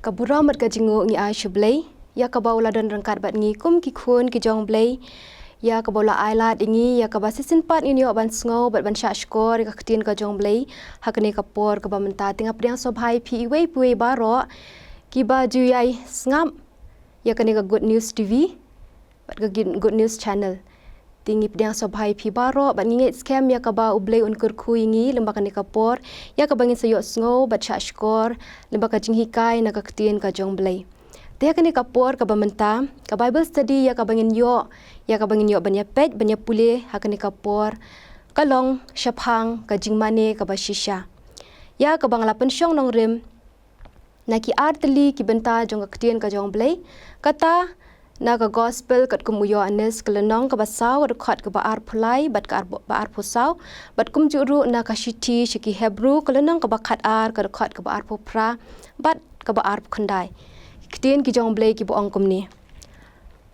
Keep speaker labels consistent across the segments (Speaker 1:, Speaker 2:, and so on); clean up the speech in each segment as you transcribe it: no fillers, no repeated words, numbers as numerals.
Speaker 1: Kaburamat ka jingu ngi ai shublei ya ka baula dan rangkat bat ngi kum ki khun ki jong blei ya ka baula ai lat ingi ya ka basisin pat ini yo ban sngo bat ban sha skor ka ktin ka jong blei hakne ka por ka ba menta tinga priang so bhai phi wei pui baroh kiba juyai ngam ya ka ni ka good news tv bat ka good news channel tingi priang so bhai phi baroh bat ngi scam ya ka ba Blei Un kyrkhu ingi lemba ka ni ka por ya ka bangin sayo sngo bat sha skor lemba ka jinghikai na ka ktin ka jong blei dia kini kapor ka bamenta ka Bible study ya ka bangin yo banya peit banya pule hakani kapor kalong phang ka Jingmane Kaba Shisha ya ka bangla pensyong nong rim naki artli ki bynta jong ka ktien ka jong blei kata na ka gospel kat kum Ioannis kelenong ka basau rekhot ka baar phulai bat ka baar phusau bat kum juru na ka shiti shiki Hebru kelenong ka bakhat ar ka rekhot ka baar phupra bat ka baar khandai Ktien ki jong blei ki bo ong kum ni.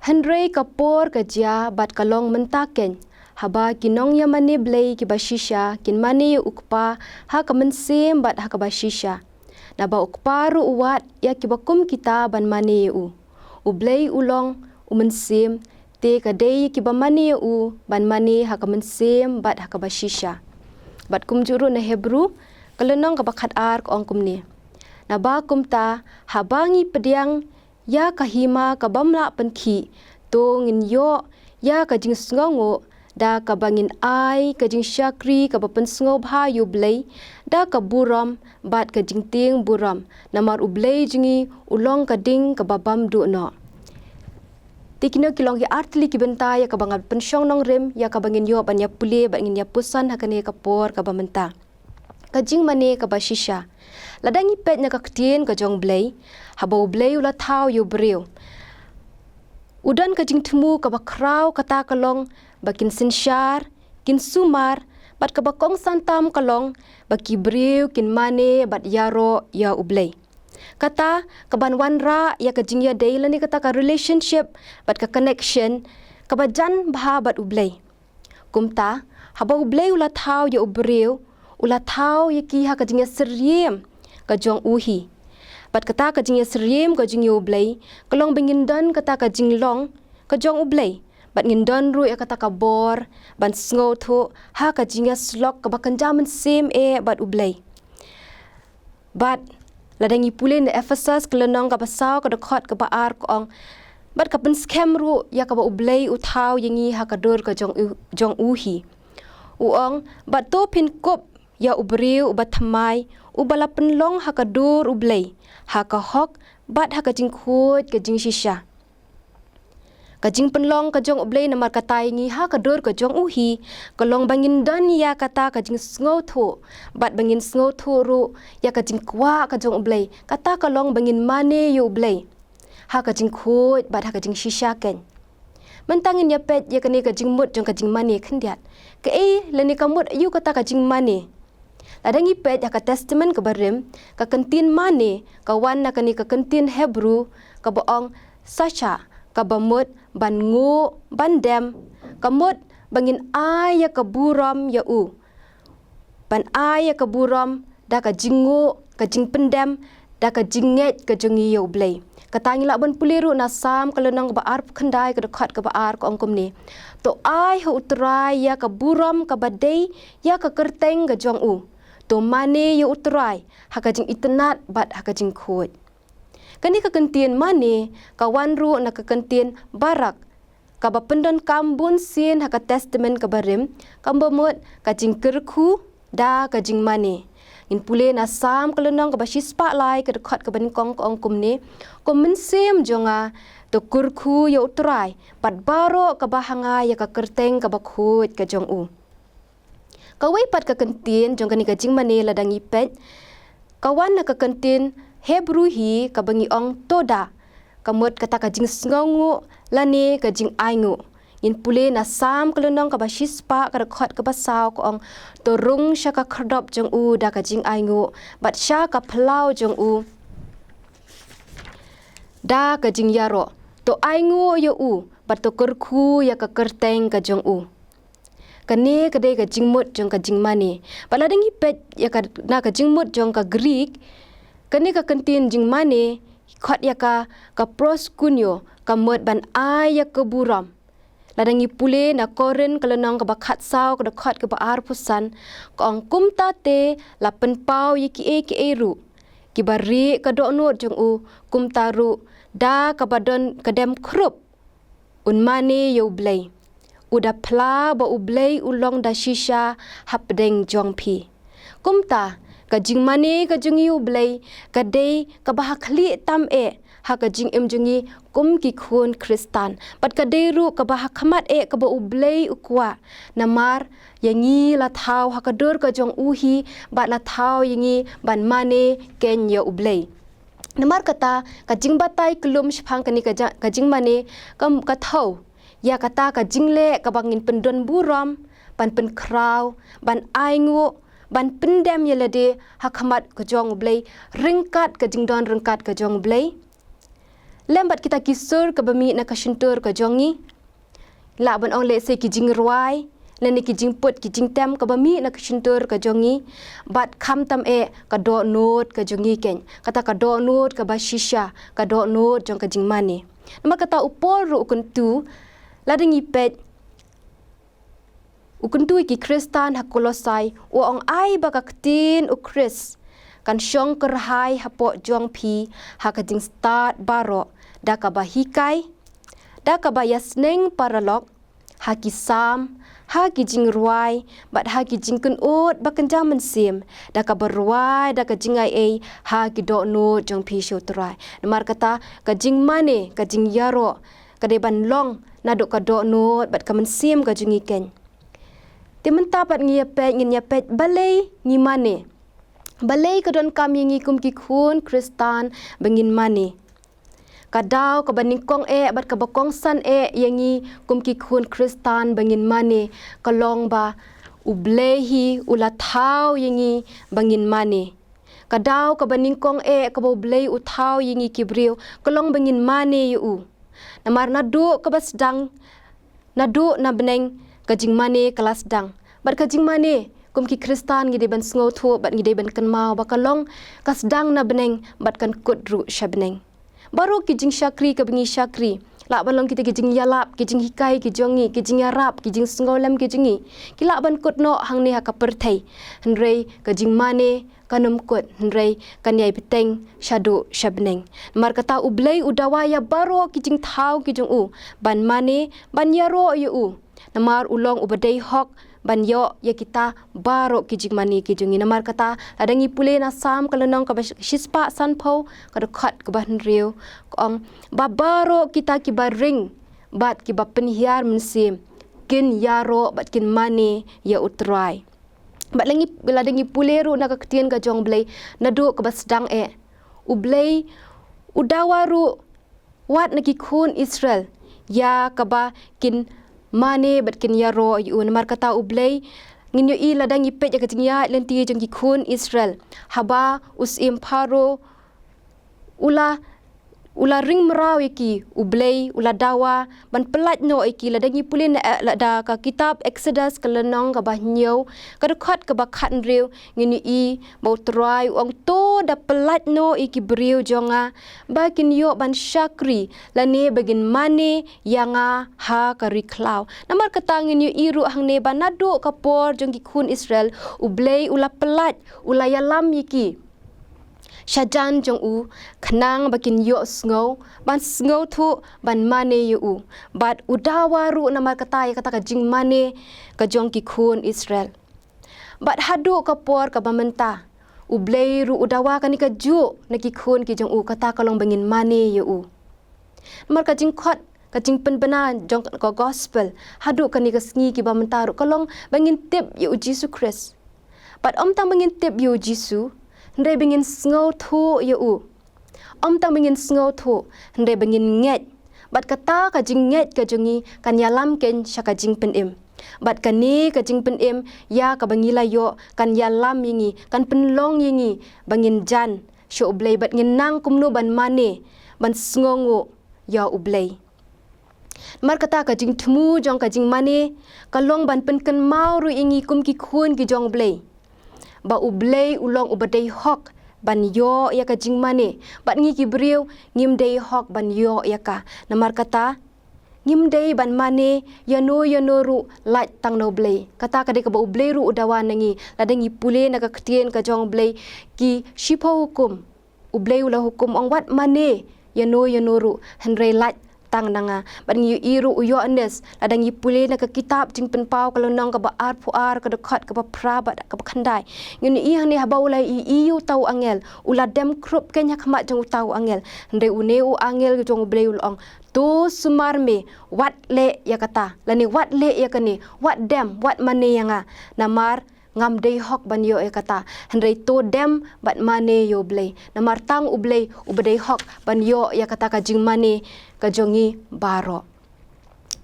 Speaker 1: Hendrei kapor ka jia bat kalong mentaken. Haba kinong ya mane blei ki ba shisha kin mane ukpa ha ka mensem bat ha ka ba shisha. Na ba ukpa ru uwat ya ki ba kum kita ban mane u. U blei ulong u mensem te ka dei ki ba mane u ban mane ha ka mensem bat ha ka ba shisha. Bat kum juru na Hebru kelenong ka bakhat ar ko ong kum ni. Na ba kumta habangi pediang ya kahima ka bamla penki to ngin yo ya ka jing sngongo da ka bangin ai ka jing syakri ka bapen sngewbha yu blei da ka buram bat ka jing ting buram namar u blei jingi ulong ka ding ka babam du no tikino kilong ya artli ki bynta ya ka bangal pensyong nong rim ya ka bangin yo ban ya pule ban ngin ya pusan hakane ka por ka bamenta ka Jingmane Kaba Shisha ladangi pet na ka ktien ka jong blei habo blei ula thau yu breu udan ka jing thmu ka ba kraw kata kalong bakin sinshar kin sumar bat ka ba kong santam kalong baki breu kin mane bat yaro ya ublei kata ka ban wanra ya ka jingya daily ni kata ka relationship bat ka connection ka ba jan bha bat ublei kumta habo ublei ula thau ya ubreu ula thau ya ki ha ka jingya seriem ka jong uhi bat kata ka jingya seriem ka jingyo blei kalong bengin don kata ka jinglong ka jong ublei bat ngin don ru ya kata ka bor ban sngo thu ha ka jingiasyllok ka bakan jaman sem bat ublei bat ladangi pule na Ephesus kelenong ka basau ka dekhot ka baar ko ong bat ka pen scam ru ya ka ba ublei uthau yangi ha ka dor ka jong uhi uong bat to pin kop ya ubriu ubat thamai ubala penlong ha ka dur ublei ha ka hok bat ha ka jing khut ka jing shisha ka jing penlong ka jong ublei namar katai ngi ha ka dur ka jong uhi kalong bangin don ya kata ka jing sngo thu bat bangin sngo thu ru ya ka jing kwa ka jong ublei kata kalong bangin mane yu ublei ha ka jing khut bat ha ka jing shisha ken mentangin ya pet ya kani ka jing mut jong ka jing mane khendiat ke leni ka mut yu kata ka jing mane ladangi pet ya ka testament ka barim ka kentin mane ka wan na kani ka kentin Hebru ka boong sacha ka bamut ban ngu ban dem ka mut bangin ai ya ka buram ya u ban ai ya ka buram da ka jingu ka jing pendem da ka jinget ka jongi ya ublei katangi la ban puliru na sam kelenong ka baar khandai ka dekhot ka baar ko ongkom ni to ai ho utrai ya ka buram ka badei ya ka kerteng ka jong u to mane yu utrai hakajing itenat bat hakajing khut kani ka kentien mane ka wanru na ka kentien barak ka ba pendon kambun sin haka testament ka barim kambamut ka jing kyrkhu da ka jing mane in pule na sam kelenong ka ba shispa lai ka dekhot ka ban kong ong kum ni ko mensem jonga to kyrkhu yu utrai bat baroh ka ba hanga ya ka kerteng ka ba khut ka jong u kawai pat ka kentien jong kani ka Jingmane ladangi pet kawan na ka kentien Hebru hi ka bangi ong toda kamut kata ka jing sngongu lani ka jing aingu in pule na sam kelenong ka ba shispa ka rekhot ka basau ko ong torung sha ka khdop jong u da ka jing aingu bat sha ka phlau jong u da ka jing yaro to aingu yo u bat to kyrkhu ya ka kerteng ka jong u kane kadai ka jingmut jong ka Jingmane pala dengi pet ya ka na ka jingmut jong ka Greek kane ka kentin Jingmane khot ya ka pros kunyo ka mot ban ai ya ke buram ladangi pule na koren kelenong ka bakhat sau ka khot ka ar pusan ka ong kum ta te la pen pau ye ki e ru ki bari ka do no jong u kum ta ru da ka badon ka dem krup un mane yo blei uda pla ba u blei ulong da shisha hapdeng jong pi kumta ka jingmane ka jungi u blei ka dei ka bahakli tam e ha ka jing em jungi kum ki khun kristan pat ka dei ru ka bahakhamat e ka ba u blei u kwa namar yangi la thau ha ka dur ka jong u hi ba la thau yangi ban mane ken yo u blei namar kata ka jingbatai kelum phang kani ka jingmane ka thau ya kata ka jingle ka bangin pendon buram ban pen kraw ban aingu ban pendem yelade hakhamat ka jong blei ringkat ka jingdon ringkat ka jong blei lembat kita kisur ka bami na ka shintur ka jongi la ban ong le se ki jingruai leni ki jingput ki jingtem ka bami na ka shintur ka jongi bat kham tam e ka do not ka jongi ken kata ka do not ka ba shisha ka do not jong ka jingmane nama kata upor ru kuntu ladangi pet ukuntu ki kristan hakolosai o ong ai baka ktin u kris kan syong kerhai hapo jong pi hakajing start baroh da ka bahikai da ka bayasneng paralok haki sam haki jingruai bat haki jingkun ut bakan jaman sim da ka berwai da ka jingai e haki do no jong pi shotrai namar kata ka jingmane ka jingyaro ka de ban long na do ka do no bat ka men sim ka jungi ken timenta pat ngia pet balei ngi mane balei ka don kam yangi kum ki khun kristan bengin mane kadau ka baning kong e bat ka bakong san e yangi kum ki khun kristan bengin mane kalong ba ublehi ula thau yangi bengin mane kadau ka baning kong e ka blei u thau yangi kibriu kalong bengin mane yu namar nadu ka basdang nadu na beneng ka jingmane kelas dang bat ka jingmane kum ki kristan ngi de ban sngo thu bat ngi de ban kan mau bakalong kasdang na beneng bat kan kudru shabneng baru ki jing syakri ka bengi syakri la balong kita ki jing yalap ki jing hikai ki jongi ki jing yarap ki jing sngolam ki jingi ki la ban kutno hang ne ha ka perthai hnrei ka jing mane kanum kut hnrei kan yai peteng shadu shabneng mar kata ublei udawa ya baro ki jing thau ki jong u ban mane ban yaro yu u namar ulong ubadei hok ban yo ya kita baroh ki jingmane ki jungi namar kata adangi pule na sam kalenong ka shispa sanpho ka khat ka ban riu kong ba baroh kita ki baring bat ki ba penhiar mensim kin yaro bat kin mane ya utrai bat langi ladangi pule ru na ka ketien ka jong blei nadu ka basdang e ublei udawaru wat na ki khun Israel ya ka ba kin mane bat kin yaro yu namar kata ublei nginyo i ladangi pet ya kajingya lenti jong ki khun Israel haba usim pharo ula ring merau iki ublei ula dawa ban pelat no iki ladangi pulin da ka kitab Exodus kelenong ka bahnyo ka dekhat ka bakhat riu nginyo i mau trai ong to da pelat no iki briu jonga bakin yo ban syakri lane bagin mane yanga ha ka riklau namar kata nginyo i ru hang ne banado ka por jong ki khun Israel ublei ula pelat ula yalam iki Shajan jong u khnang bakin yo sngo ban sngo thu ban mane yu u bat udawaru namar kata ya kata ka jingmane ka jong ki khun Israel bat hadu ka por ka bamenta ublei ru udawa ka ni ka ju na ki khun ki jong u kata kalong bangin mane yu u namar ka jing khot ka jing penbena jong ka gospel hadu ka ni ka sngi ki bamenta ru kalong bangin tip yu Jesus Christ bat tang bangin tip yu Jesus ndai bengin sngo thu yu u tang bengin sngo thu ndai bengin nget bat kata ka jing nget ka jongi kan yalam ken syaka jing penim bat kani ka jing penim ya ka bangila yo kan yalam yingi kan penlong yingi bangin jan syo ublei bat ngenang kumnu ban mane ban sngongu ya ublei mar kata ka jing thmu jong ka jing mane kalong ban penken mau ru ingi kum ki khun ki jong blei ba ublei ulong ubadei hok ban yo ya ka jingmane bat ngi ki briu ngim dei hok ban yo ya ka namar kata ngim dei ban mane ya no ru lait tang no blei kata ka de ka bo blei ru udawan ngi ladangi pule na ka ktien ka jong blei ki shipo hukum ublei ula hukum ong wat mane ya no ru henrei lait tang nanga ban ngi iru Ioannis ladangi pule na ka kitab jing penpau kalau nong ka ba ar puar ka dekat ka ba prabat ka ba khandai ngini i hani haba ulai iu tau angel ula dem krup kenya khmat jong tau angel henrei uneu angel jong blei ulong tu sumar me wat le ya kata lani wat le ya kani wat dem wat mane yanga namar ngam dei hok ban yo e kata henrei to dem bat mane yo blei namar tang u blei u bedei hok ban yo ya kata ka jingmane ka jongi baroh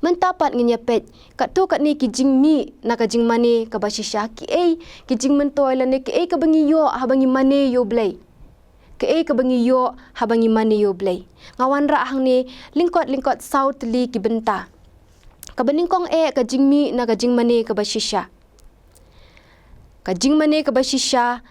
Speaker 1: mentapat nginya peit kat tu kat ni ki jingmi na ka jingmane kaba shisha ki jing mentoi lani ki ka bangi yo ha bangi mane yo blei ke ka bangi yo ha bangi mane yo blei ngawan ra hang ni lingkot south li ki bynta ka beningkong ka jingmi na ka jingmane kaba shisha ka jingmane kaba shisha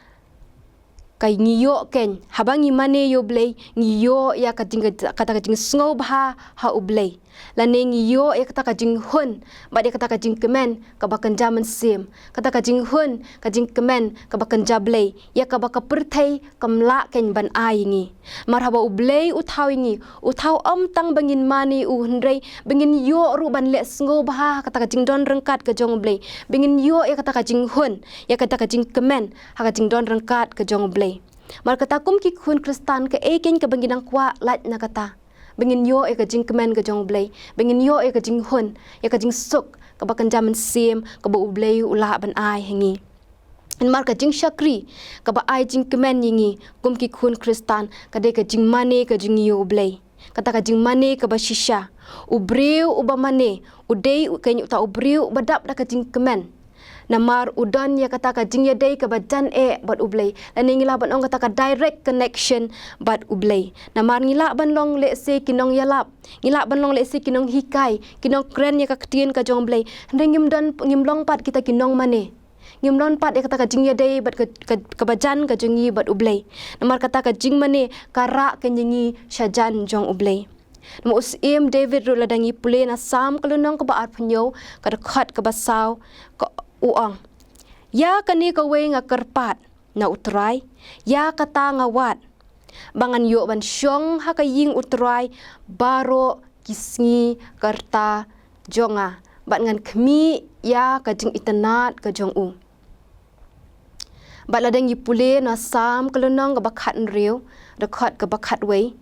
Speaker 1: kai ngiyo ken habangi mane yo blei ngiyo ya ka jing kata ka jing sngewbha ha u blei lane ngiyo ya kata ka jing hun ba de kata ka jing kemen ka ba kanja men sim kata ka jing hun ka jing kemen ka ba kanja blei ya ka ba ka perthai kamla ken ban ai ngi marhaba u blei u thau ngi u thau tang bangin mani u hnrei bangin yo ru ban le sngewbha kata ka jing don rengkat ka jong blei bangin yo ya kata ka jing hun ya kata ka jing kemen ha ka jing don rengkat ka jong blei mar kata kum ki khun kristan ka ken ka banginang kwa lat na kata bengin yo ka jing kemen ka jong blei bengin yo ka jing hun ya ka jing suk ka ba kan jaman sim ka ba u blei ula ban ai hengi mar ka jing shakri ka ba ai jing kemen yingi kum ki khun kristan ka de ka jing mane ka jing yo blei kata ka jing mane ka ba shisha u breu u ba mane u dei u ken ta u breu badap da ka jing kemen namar udan ya kata ka jingya dei ka bajan bat ublei lani ngila ban ong kata ka direct connection bat ublei namar ngila ban long le se kinong yalap ngila ban long le se kinong hikai kinong kren ya ka ktien ka jong blei ndengim dan ngimlong pat kita kinong mane ngimlon pat ya kata ka jingya dei bat ka bajan ka jongi bat ublei namar kata ka jingmane kara ka nyingi shajan jong ublei Namo usim David ru ladangi pule na sam kalunong ka ba ar phnyo ka dekat ka basaw ka uang ya kani ka we nga kerpat na utrai ya kata nga wat bangan yo ban syong ha ka ying utrai baroh kisngi karta jonga bat ngan khmi ya ka jing itanat ka jong u bat ladang yipule na sam kalunong ka bakhat nriu dekat ka bakhat we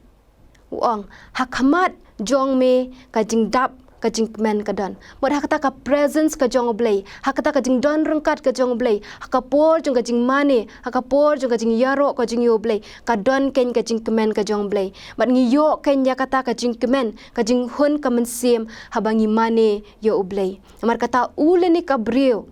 Speaker 1: uang hakamat jong me ka jing dap ka jing men ka don mod hakata ka presence ka jong blei hakata ka jing don rengkat ka jong blei hakapor jong ka jing mane hakapor jong ka jing yaro ka jing yo blei ka don ken ka jing kemen ka jong blei bat ngi yo ken ya kata ka jing kemen ka jing hun ka men sim habangi mane yo blei mar kata uleni ka breu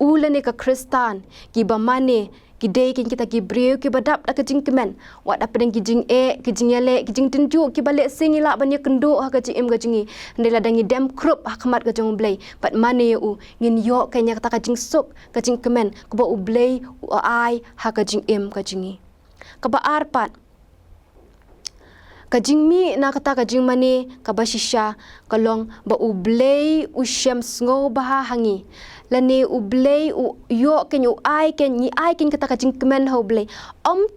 Speaker 1: uleni ka kristan ki ba mane ki dei kin kita ki breu ki badap da ka jing kemen wat apa deng ki jing ki jing yale ki jing tunjuk ki balik singila ban ya kendo ha ka jing ka jingi ndela dangi dem krup hakmat ka jong blei pat mane u ngin yo kanya kata ka jing suk ka jing kemen ko ba u blei u ai ha ka jing ka jingi ka ba arpat ka jing mi na kata ka jing mane ka ba shisha kalong ba u blei u shem sngewbha hangi lani u blei u yo ken u ai ken ni ai ken kata ka jing kemen ho blei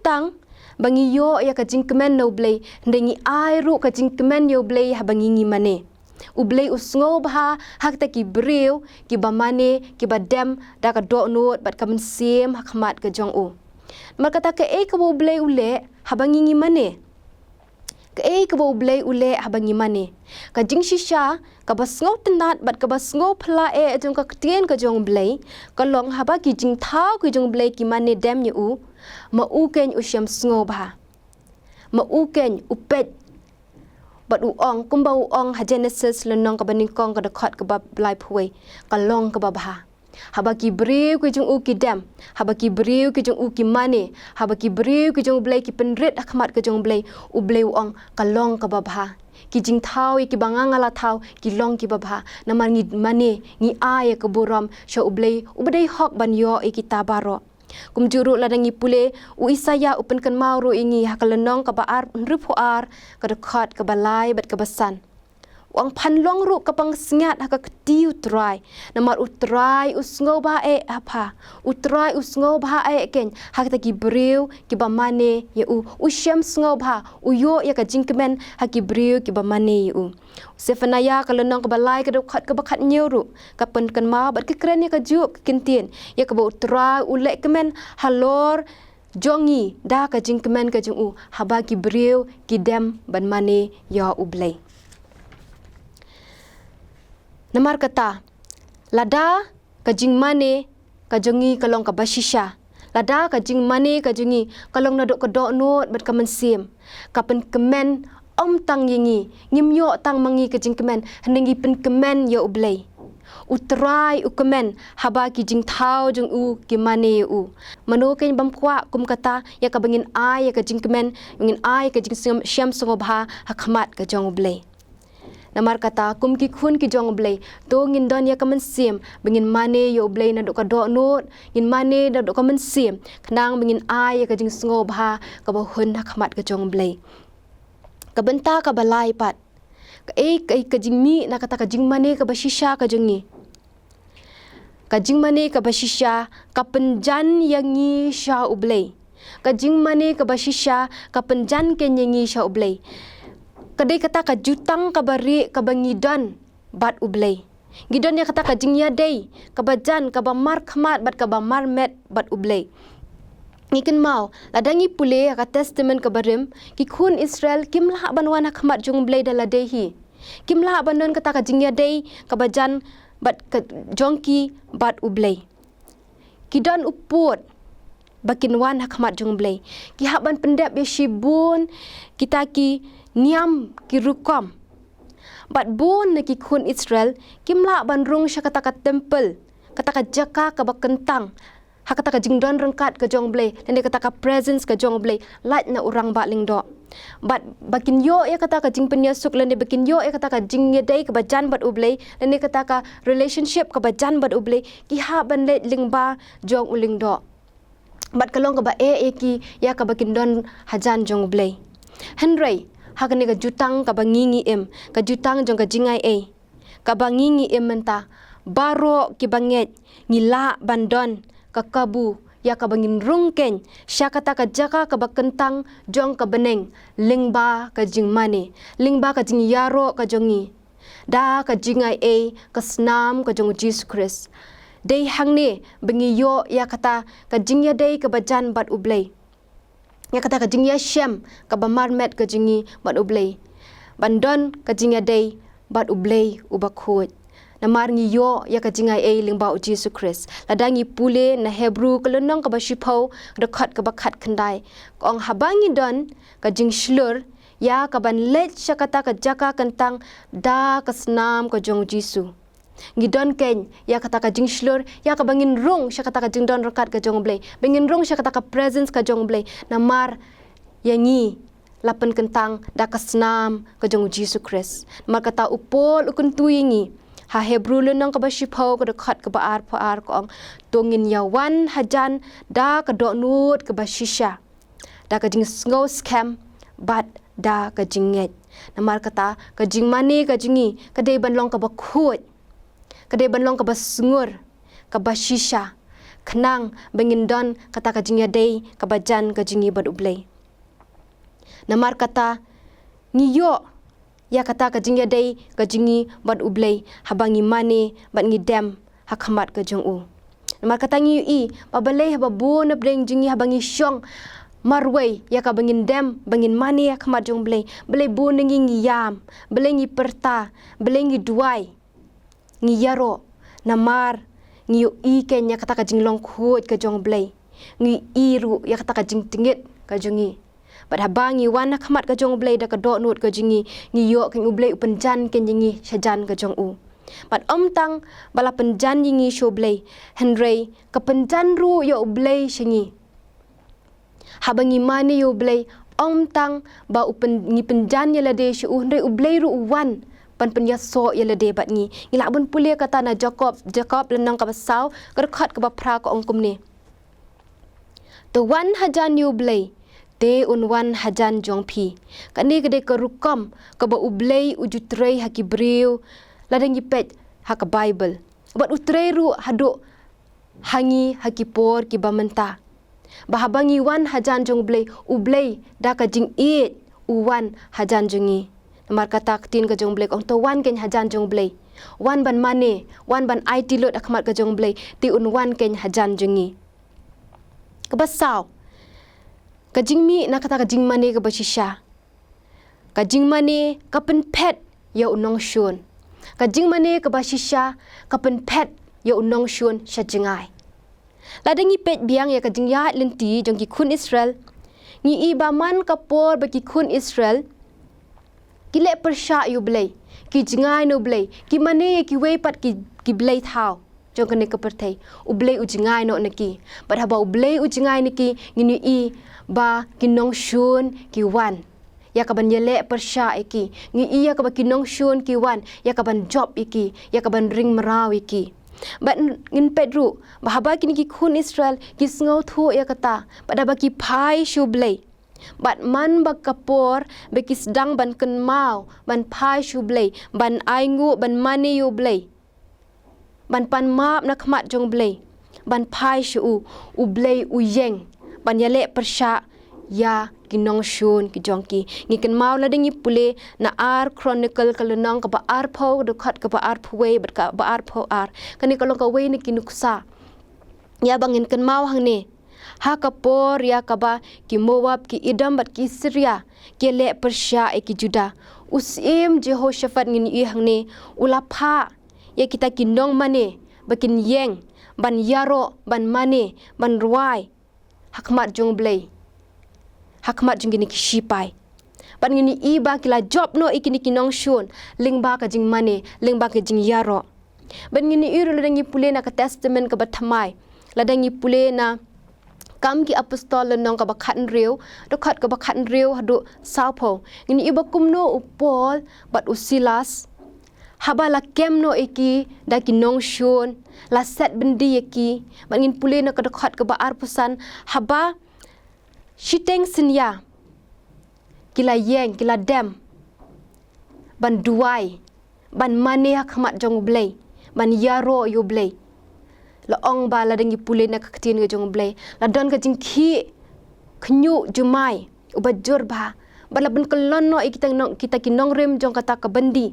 Speaker 1: tang bangi yo ya ka jing kemen no blei ndengi ai ru ka jing kemen yo blei ha bangi ngi mane u blei u sngewbha hak ta ki breu ki ba mane ki ba dem da ka do not bat ka men sim hakmat ka jong u mar kata ka ka u blei u le ha bangi ngi mane ka ka bo blei ule habangi mane ka jing shisha ka basngau tenat bat ka basngau phla jong ka ktien ka jong blei ka long haba ki jing thau ki jong blei ki mane dem ye u ma u ken u shem sngo bha ma u ken u pet bat u ong kumba u ong ha genesis lenong ka baning kong ka dekat ka ba blai phwe ka long ka ba bha haba ki breu ki jong u ki dem haba ki breu ki jong u ki mane haba ki breu ki jong blei ki penrit akhmat ka jong blei u blei ong ka long ka ba bha ki jing thau ki banganga la thau ki long ki ba bha namar ngi mane ngi ai ka buram sha u blei hok ban yo ki tabaro Kum juru ladangi pule u isaya upen kan mau ru ingi hakalenong ka baar rupuar ka dekat ka balai bat ka basan. Wang panlong ru kapang sengat haka ketiu try. Namar utrai usngewbha apa. Utrai usngewbha ken hak taki breu ki ba mane ye u syam sngewbha uyo ya ka jingkemen haki breu ki ba mane u. Sefanaya kalenong ka balai ka dekat ka bakat nyeuru kapen kan mau bat ke keren ya ka juk kintien ya ka ba utrai ulek kemen halor jongi da ka jingkemen ka jung u haba ki breu ki dem ban mane ya u blei. Namar kata, lada ka jingmane ka jongi kalong kaba shisha. Lada ka jingmane ka jongi kalong nadok ka dok not bat ka mensim. Kapen kemen tang yingi, ngimyo tang mangi ka jingkemen, henengi pen kemen ya ublei. Utrai u kemen haba ki jing thau jong u ki mane u. Mano ken bamkwa kum kata ya ka bangin ai ya ka jingkemen, ngin ai ka jing syam sngewbha hakmat ka jong ublei. Namar kata kum ki khun ki jong blei to ngin don ya kamen sim bengin mane yo blei na dok ka dok not ngin mane na dok kamen sim knang bengin ai ya ka jing sngewbha ka ba hun hakmat ka jong blei ka bynta ka balai pat ka jing mi na kata ka jing mane ka ba shisha ka jongi ka jing mane ka ba shisha ka penjan yang ngi sha u blei ka jing mane ka ba shisha ka penjan ken yang ngi sha u blei. Kadai kata ka jutang ka bari ka bangidan bat ublei. Gidan ya kata ka jingya day ka bajan ka ba mar khmat bat ka ba mar met bat ublei. Ngiken mau ladangi pule ka testament ka barim ki khun Israel kimlah banwan khmat jung blei dala dehi. Kimlah banon kata ka jingya day ka bajan bat ka jongki bat ublei. Kidan uput bakin wan khmat jung blei. Ki haban pendep ya shibun kita ki niam kirukom. Bat bon na ki khun Israel kimla banrung sya kata ka temple kata ka jaka ka bakentang ha kata ka jingdon rengkat ka jong blei dan kata ka presence ka jong blei lat na urang ba Lyngdoh. Bat bakin yo ya kata ka jing penyasuk lan bakin yo ya kata ka jing yedai ka bajan bat ublei dan kata ka relationship ka bajan bat ublei ki ha ban let lingba jong Lyngdoh. Bat kalong ka ba ki ya ka bakin don hajan jong blei. Henry hakane ka jutang ka bangingi ka jutang jong ka jingai ka bangingi menta baroh ki banget ngila bandon ka kabu ya ka bangin rungken sya kata ka jaka ka bakentang jong ka beneng lingba ka jingmane lingba ka jingyaro ka jongi da ka jingai ka snam ka jong Jesus Christ dei hangne bengi yo ya kata ka jingya dei ka bajan bat ublei. Ya kata ka jingiasyem ka ba marmet ka jingi bat ublei. Bandon ka jingya day bat ublei ubakhut. Namar ngi yo ya ka jingai lingba u Jesus Christ. Ladangi pule na Hebru kelonong ka ba shipau dekat ka bakat kendai. Kong habangi don ka jing shlur ya ka ban let sya kata ka jaka kentang da ka senam ka jong Jesus. Ngidon ken ya kata ka jing shlur ya ka bangin rung sya kata ka jing don rekat ka jong blei bangin rung sya kata ka presence ka jong blei namar yangi lapen kentang da ka snam ka jong Jesus Christ namar kata upol ukun tuingi ha Hebru lenong ka ba shipau ka dekat ka ba ar ko tongin yawan hajan da ka dok nut ka ba shisha da ka jing sngau scam bat da ka jinget namar kata ka jing mane ka jingi ka dei banlong ka ba khut kadai banlong ka ba sungur ka ba shisha kenang bengin don kata ka jingya day ka bajan ka jingi bat ublei. Namar kata ngiyo ya kata ka jingya day ka jingi bat ublei habangi mane bat ngidem hakhamat ka jong u. Namar kata ngiyo pabalei haba bu na breng jingi habangi syong marway ya ka bangin dem bangin mane hakhamat jong blei blei bu nengi ngiyam blei ngi perta blei ngi duwai ngi yaro namar ngi ken ya kata ka jinglong khut ka jong blei ngi iru ya kata ka jing tingit ka jongi bat habangi wan khmat ka jong blei da ka dok nut ka jingi ngi yo ken ublei upenjan ken jingi shajan ka jong u bat tang bala penjan jingi sho blei henrei ka penjan ru yo ublei shingi habangi mani yo blei tang ba upen ngi penjan ya lade shu henrei ublei ru wan pan penyaso ya lede bat ngi ngila bun pule kata na Jacob lenang ka basau kerkhat ka bapra ko ongkum ni wan hajan yu blei te un wan hajan jong pi kani gede kerukom ke ba ublei ujutrei haki briu ladang peit hak Bible bat utrei ru hadu hangi haki por ki bamenta bahabangi wan hajan jong blei ublei da ka jing it uwan hajan jongi namar kata tin ka jong blei ong to wan ken hajan jong blei wan ban mane wan ban IT lot akmat ka jong blei ti un wan ken hajan jongi kebasau ka jingmi na kata ka jingmane kaba shisha ka jingmane ka pen pet ya unong shun ka jingmane kaba shisha ka pen pet ya unong shun sha jingai ladangi pet biang ya ka jingya lenti jong ki khun Israel ngi iba man ka por ba ki khun Israel ki le persha yu blei ki jingai no blei ki mane ki wei pat ki blei thau jong kane ka perthai u blei u jingai no naki but haba u blei u jingai niki ngini i ba kinong shun ki wan ya ka ban yele persha iki ngi iya ka ba kinong shun ki wan ya ka ban job iki ya ka ban ring merau iki but ngin pedru bahaba kini ki khun Israel ki sngau thu ya kata pada ba ki phai shu blei but man ba kapor be ki sedang ban ken mau ban phai shu blei ban aingu ban mani yu blei ban pan map na khmat jong blei ban phai shu u blei u yeng ban yale persha ya kinong shun ki jongki ngi ken mau la dingi pule na ar chronicle kalunang ka ba ar pho do khat ka ba ar phwe bat ka ba ar pho ar kani kalong ka we ni kinuksa ya bangin ken mau hang ne ha ka por ya ka ba ki Moab ki Edom bat ki Syria ke le persha e ki Juda usim Jehoshaphat ngin i hang ne ulapha ya kita kinong mane bakin yeng ban yaro ban mane ban ruai hakmat jong blei hakmat jong gini kishipai ban ngini iba kila job no ikini kinong shun lingba ka jing mane lingba ka jing yaro ban ngini iru ladangi pule na ka testament ka bathamai ladangi pule na kam ki apostol nong ka bakhan riu do khat ka bakhan riu hadu saupo ngini iba kumno upol bat usilas haba la kem no iki da kinong shun la set bendi iki ban ngin pule na ka khat ka ba ar pusan haba Shiteng sinya kila yeng kila dem ban duwai ban mane hakmat jong blei ban yaro yu blei la ong ba la dengi pule na kaktin ga jong blei la don ka jing khi knyu jumai uba jurba bala ben kelon no kita kinong rem jong kata ka bandi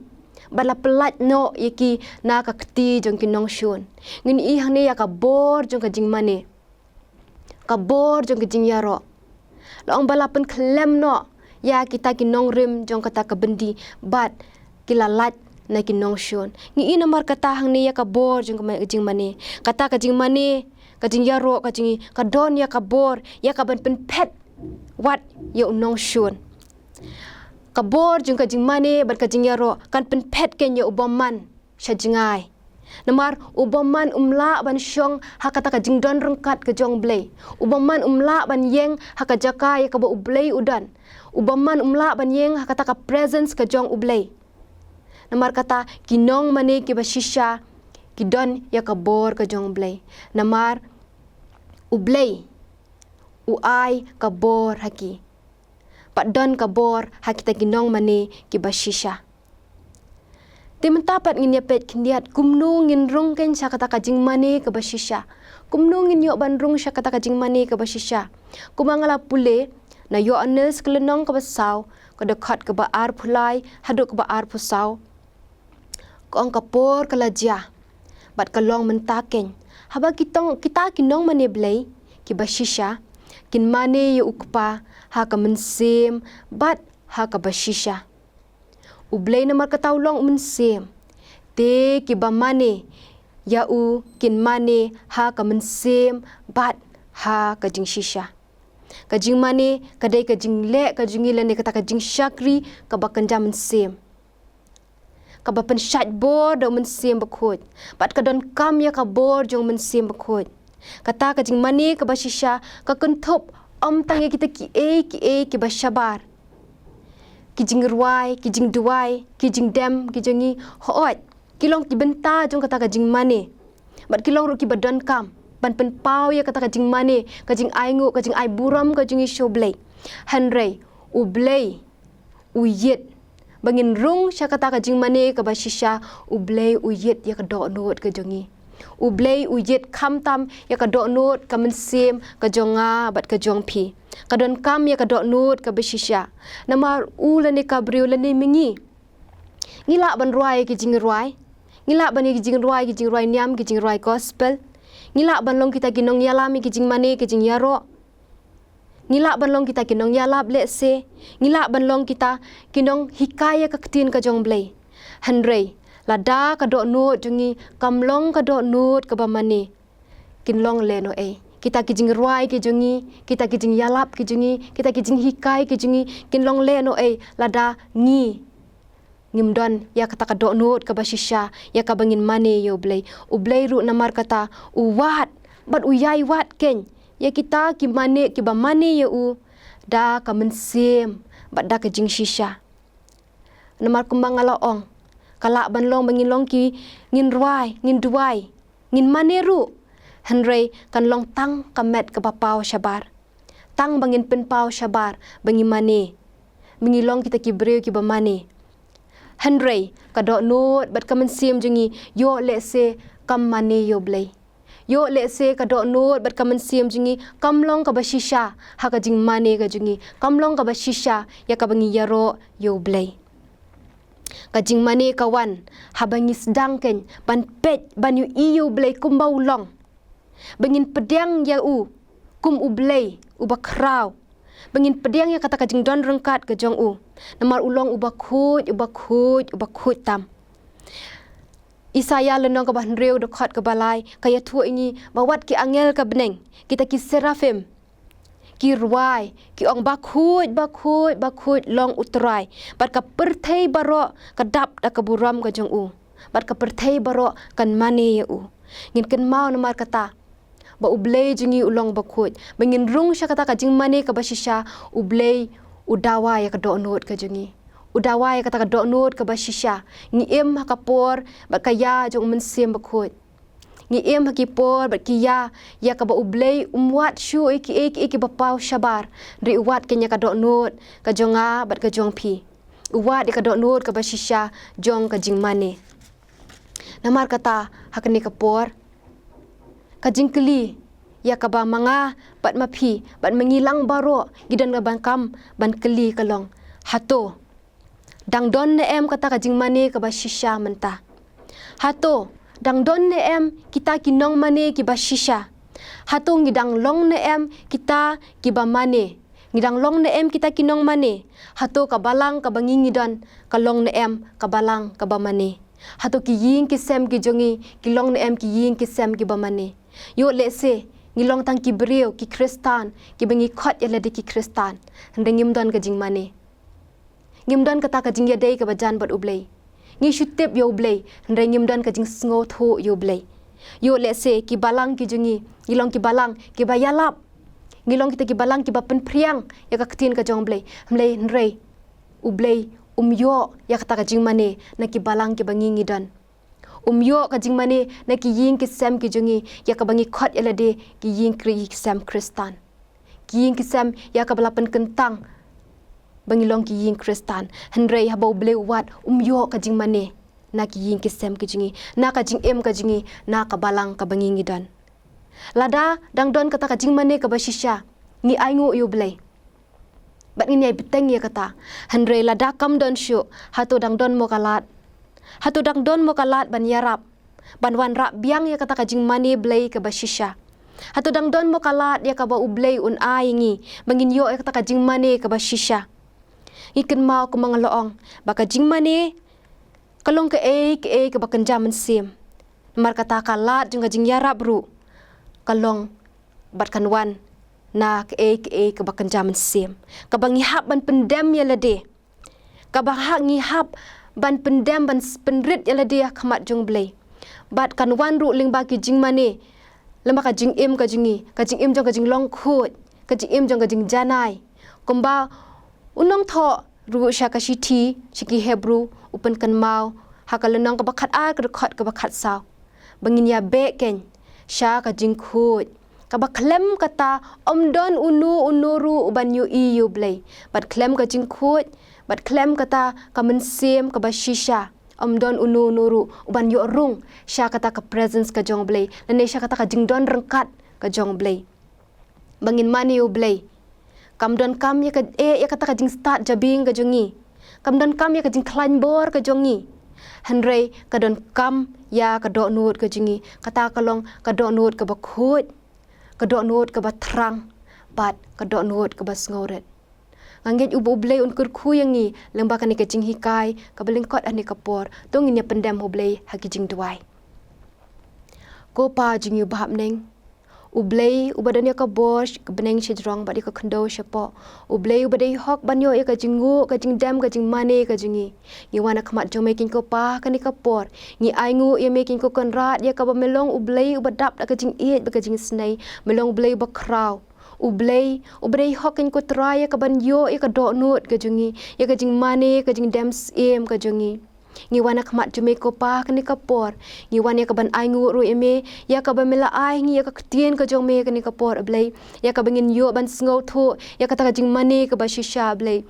Speaker 1: bala pelat no iki na kakti jong kinong shun ngin i hang ne ya ka bor jong ka jing mane ka bor jong ka jing yaro Laong balapan klem no ya kita kinong rim jong kata ka bendi bat kilalat na kinong shun ngi ina mar kata hang ni ya ka bor jong ka jing mane kata ka jing mane ka jing yaro ka jing ka don ya ka bor ya ka ban pen pet wat ya unong shun ka bor jong ka jing mane bat ka jing yaro kan pen pet ken ya ubaman sha jingai namar ubaman umla ban syong hakata ka jingdon rengkat ke jong blei ubaman umla ban yeng haka jaka ya ka ba ublei udan ubaman umla ban yeng hakata ka presence ke jong ublei namar kata kinong mane ki ba shisha kidon ya ka bor ke jong blei namar ublei uai ka bor haki padon ka bor hakita kinong mane ki ba shisha Timentapat ngin yapet kindiat kumnu ngin rung ken sya kata ka jingmane ka bashisha. Kumnu ngin yo ban rung sya kata ka jingmane ka bashisha. Kumangala pule na Ioannis kelenong ka basau ka dekat ka ba ar pulai haduk ka ba ar pusau. Ko ang kapor kalajia bat kalong mentaken. Haba kita kinong mane blei ki bashisha kin mane yo ukpa ha ka mensim bat ha ka bashisha. Ublei na markataulong mensim te kiba mane ya u kin mane ha ka mensim bat ha ka jing shisha ka jing mane ka dei ka jing le ka jing ile ne kata ka jing shakri ka ba kanja mensim ka ba pen shat bor do mensim bakhot bat ka don kam ya ka bor jong mensim bakhot kata ka jing mane ka ba shisha ka kenthop om tangi kita ki ba shabar ki jingduwai ki jingduwai ki jingdem ki jingi hoot kilong ki bynta jong kata ka jingmane bat kilong ru ki badon kam ban pen pau ya kata ka jingmane ka jing ai ngu ka jing ai buram ka jingi show blei hanrei u blei u yet bangin rung sya kata ka jingmane ka ba shisha u blei u yet ya ka do not ka jongi u blei u yet kam tam ya ka do not ka men sim ka jonga bat ka jong pi ka don kam ya ka do not ka ba shisha namar u lane ka briu lane mingi ngila ban ruai ki jing ruai ngila ban ki jing ruai niam ki jing ruai gospel ngila ban long kita ginong yalami ki jing mane ki jing yaro ngila ban long kita ginong yalab le se ngila ban long kita ginong hikaya ka ktin ka jong blei hanrei lada ka do not jungi kamlong ka do not ka ba mane kinlong le no kita ki jing ruai ki jungi kita ki jing yalap ki jungi kita ki jing hikai ki jungi kinlong le no lada ngimdon ya kata ka do not ka ba shisha ya ka bangin mane yo blei u blei ru namar kata u wat bat u yai wat ken ya kita ki ba mane ya u da ka mensim bat da ka jing shisha namar kumbang ala ong kala ban long bangin long ki ngin ruai ngin duwai ngin mane ru hanrei kan long tang ka met ka ba pau syabar tang bangin pen pau syabar bangi mane mingi long kita ki breu ki ba mane hanrei ka do not bat ka mensim jungi yo le se kam mane yo blei yo le se ka do not bat ka mensim jungi kamlong ka ba shisha ha ka jing mane ka jungi kamlong ka ba shisha ya ka bangi yaro yo blei ka jing mane kawan ha bangi sedang ken ban peit ban yu iyo blei kumbau long bangin pedang ya u kum u blei u ba kraw bangin pedang ya kata ka jing don rengkat ke jong u namar ulong ubah khut tam Isaya lenong ka ban reu dekat ke balai kaya tu ini bawat ki angel ka beneng kita ki serafim ki ruai ki ong bakhut long utrai bat ka perthei baroh ka dap da ka buram ka jong u bat ka perthei baroh kan mane ya u ngin ken mau namar kata ba ublei jingi ulong bakhut bangin rung sya kata ka jing mane ka ba shisha ublei udawa ya ka do not ka jungi udawa ya kata ka do not ka ba shisha ngi em ha ka por ba ka ya jong men sem bakhut ngi em ha ki por ba ki ya ka ba ublei umwat shu ki ba pau shabar ri uwat kenya ka do not ka jonga bat ka jong pi uwat ya ka do not ka ba shisha jong ka jing mane namar kata hakni ka por ka jingkeli ya ka ba manga bat mapi bat mengilang baroh gidan ga bangkam ban keli kalong hato dang don ne em kata ka jingmane ka ba shisha menta hato dang don ne em kita kinong mane ki ba shisha hato ngidang long ne em kita ki ba mane ngidang long ne em kita kinong mane hato ka balang ka bangi ngidon ka long ne em ka balang ka ba mane hato ki ying ki sem ki jongi ki long ne em ki ying ki sem ki ba mane yo le se ngilong tang ki breu ki kristan ki bengi khot ya ledi ki kristan ndeng ngimdon ka jingmane ngimdon kata ka jingya dei ka bajan bat ublei ngi shutep yo blei ndeng ngimdon ka jing sngo tho yo blei yo le se ki balang ki jungi ngilong ki balang ki bayalap ngilong kita ki balang ki bapen priang ya ka ktin ka jong blei mlei nrei ublei yo ya kata ka jingmane na ki balang ki bangi ngidon yo ka jingmane na ki ying ki sem ki jungi ya ka bangi khot ya lade ki ying kri ki sem kristan ki ying ki sem ya ka balapan kentang bangi long ki ying kristan henrei haba ble wat yo ka jingmane na ki ying ki sem ki jungi na ka jing em ka jungi na ka balang ka bangi ngidon lada dang don kata ka jingmane ka ba shisha ngi aingu yo ble bat ngi ai biteng ya kata henrei lada kam don shu hato dang don mo kalat hatu dang don mo kalat ban yarap ban wan rap biang ya kata ka jingmane blei ka ba shisha hatu dang don mo kalat ya ka ba Blei Un ngi bangin yo ya kata ka jingmane ka ba shisha iken mau ko mga loong baka jingmane kalong ka ka ba kanja men sim mar kata kalat jung ka jing yarap ru kalong bat kan wan na ka ba kanja men sim ka bangi hap ban pendem ya lade ka ba ha ngi hap ban pendam ban penrit yala dia khamat jong blei bat kan wan ru ling ba ki jingmane lama ka jing em ka jingi ka jing em jong ka jing long khut ka jing em jong ka jing janai komba unong tho ru sha ka shiti shiki Hebru upen kan mau ha ka lenong ka bakhat a ka khot ka bakhat saw bangin ya be ken sha ka jingkhut kaba klem kata omdon unuru uban yu iu blei bat klem ka jingkhut bat klem kata ka mensim kaba shisha omdon unuru uban yu rung sha kata ka presence ka jong blei lene sha kata ka jingdon rengkat ka jong blei bangin mani yu blei kamdon kam ya kata ka jing start jabing ka jongi kamdon kam ya ka jing klan bor ka jongi Henry kadon kam ya kadok nut ke jingi kata kalong kadok nut ke bakut kadok nut ke batrang bat kadok nut ke basngoret ngangget ubu blei un kyrkhu yang ni lembah kan ke jinghikai ke belingkot ani kapor tongin ya pendam hublei hagi jingduwai ko pa jingi bahap neng Blei ubadanya ka bosh ke beneng shejrong badi ka khndo shapo Blei ubadai hok banyo ya ka jingu ka jingdam ka jingmane ka jingi ni wana khmat jo making ko pa ka ni ka por ni aingu ya making ko konrat ya ka melong Blei ubadap ka jing iet ka jing snai melong Blei ba kraw Blei hok kan ko try ya ka banyo ya ka dok nut ka jingi ya ka jingmane ka jingdam em ka jingi ngi wana khmat jume ko pa kani kapor ngi wana ka ban ai ngu ru eme ya ka ba mela ai ngi ya ka ktien ka jong me kani kapor blei ya ka bangin yo ban sngo tho ya ka ta jing mane ka ba shisha blei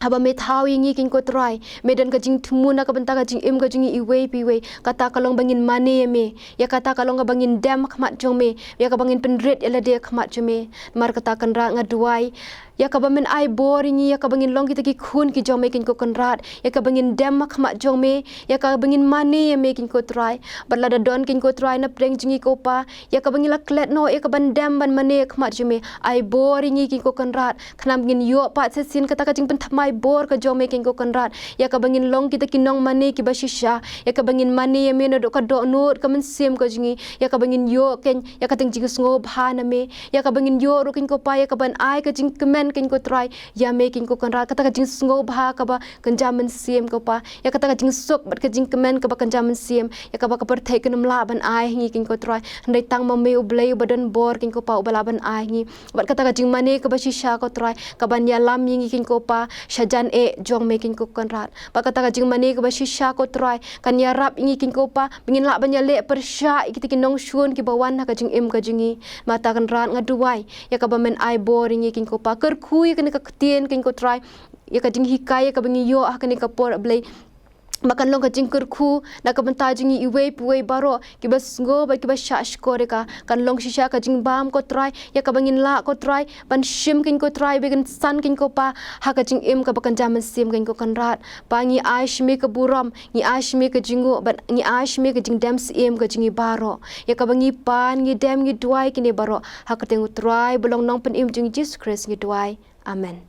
Speaker 1: haba me thawi ngi king ko try medan ka jing thumuna ka banta ka jing em ka jing iwe piwe kata kalong bangin mane me ya kata kalong ka bangin dam khmat jong me ya ka bangin penrit ela dia khmat jume mar kata kan ra ngaduai ya ka bamen ai boringi ya ka bangin long kita ki khun ki jong making ko konrat ya ka bangin dem khmat jong me ya ka bangin mani ya making ko try badla da don king ko try na preng jingi ko pa ya ka bangin la klet no ya ka ban dem ban mani khmat jume ai boringi king ko konrat khnam bangin yo pa sesin kata ka jing pen thamai bor ka jong making ko konrat ya ka bangin long kita ki nong mani ki ba shisha ya ka bangin mani ya me no do ka do nut ka men sim ko jingi ya ka bangin yo ken ya ka ting jing sngewbha na me ya ka bangin yo ru king ko pa ya ka ban ai ka jing kemen kin ko try ya making ko konra kata ka jing sngewbha ka ba kanjamen sim ko pa ya kata ka jing sok bat ka jing kemen ka ba kanjamen sim ya ka ba ka perthai kin mla ban ai ngi kin ko try ndai tang ma me Blei badan bor kin ko pa ubala ban ai ngi bat kata ka jing mane ka ba shisha ko try ka ban ya lam ngi kin ko pa shajan jong making ko konra ba kata ka jing mane ka ba shisha ko try kan ya rap ngi kin ko pa bingin la ban ya le persha ikiti kin nong shun ki bawan ka jing em ka jingi mata kan rat ngaduai ya ka ba men ai bor ngi kin ko pa kyrkhu ya kani ka ktien kin ko try ya ka jinghikai ya ka bangi yo kani ka por Blei makan long ka jing kyrkhu na ka banta jingi iwe puwe baroh ki bas ngo ba ki bas shash kore ka kan long shisha ka jing bam ko try ya ka bangin la ko try ban shim kin ko try began san kin ko pa ha ka jing em ka bakan jaman sim kin ko kan rat pa ngi aish me ka buram ngi aish me ka jingu ban ngi aish me ka jing dam sim ka jingi baroh ya ka bangi pan ngi dam ngi duai kini baroh ha ka tengu try belong nong pen im jing Jesus Christ ngi duai amen